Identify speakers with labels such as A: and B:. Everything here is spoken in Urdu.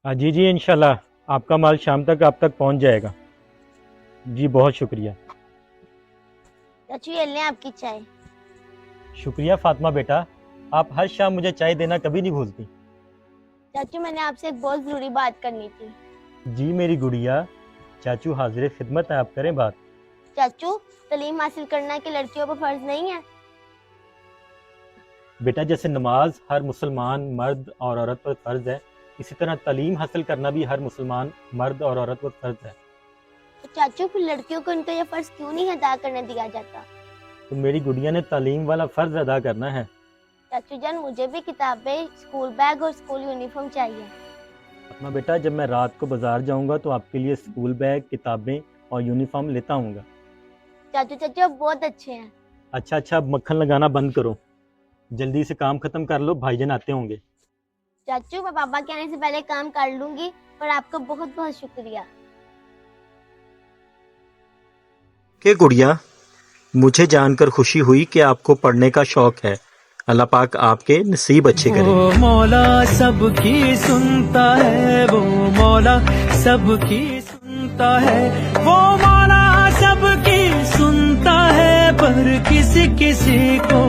A: جی جی انشاءاللہ آپ کا مال شام تک آپ تک پہنچ جائے گا. جی بہت شکریہ.
B: چاچو یہ لیں آپ کی چائے.
A: شکریہ فاطمہ بیٹا، آپ ہر شام مجھے چائے دینا کبھی نہیں بھولتی.
B: چاچو میں نے آپ سے ایک بہت ضروری بات کرنی تھی.
A: جی میری گڑیا، چاچو حاضر خدمت ہے، آپ کریں بات.
B: چاچو تعلیم حاصل کرنا کہ لڑکیوں پر فرض نہیں ہے؟
A: بیٹا جیسے نماز ہر مسلمان مرد اور عورت پر فرض ہے، اسی طرح تعلیم حاصل کرنا بھی ہر مسلمان مرد اور عورت پر فرض ہے.
B: تو چاچو پھر لڑکیوں کو ان کا یہ فرض کیوں نہیں ادا کرنے دیا جاتا؟
A: تو میری گڑیا نے تعلیم والا فرض ادا کرنا ہے.
B: چاچو جان مجھے بھی کتابیں، اسکول بیگ اور اسکول یونیفارم چاہیے.
A: اپنا بیٹا جب میں رات کو بازار جاؤں گا تو آپ کے لیے اسکول بیگ، کتابیں اور یونیفارم لیتا ہوں گا.
B: چاچو آپ بہت اچھے ہیں.
A: اچھا اب مکھن لگانا بند کرو، جلدی سے کام ختم کر لو، بھائی جان آتے ہوں گے.
B: چاچو میں پاپا کے آنے سے پہلے کام کر لوں گی، پر آپ کا بہت بہت شکریہ.
A: کہ گڑیا مجھے جان کر خوشی ہوئی کہ آپ کو پڑھنے کا شوق ہے. اللہ پاک آپ کے نصیب اچھے کرے.
C: وہ مولا سب کی سنتا ہے، وہ مولا سب کی سنتا ہے، وہ مولا سب کی سنتا ہے، پر کسی کسی کو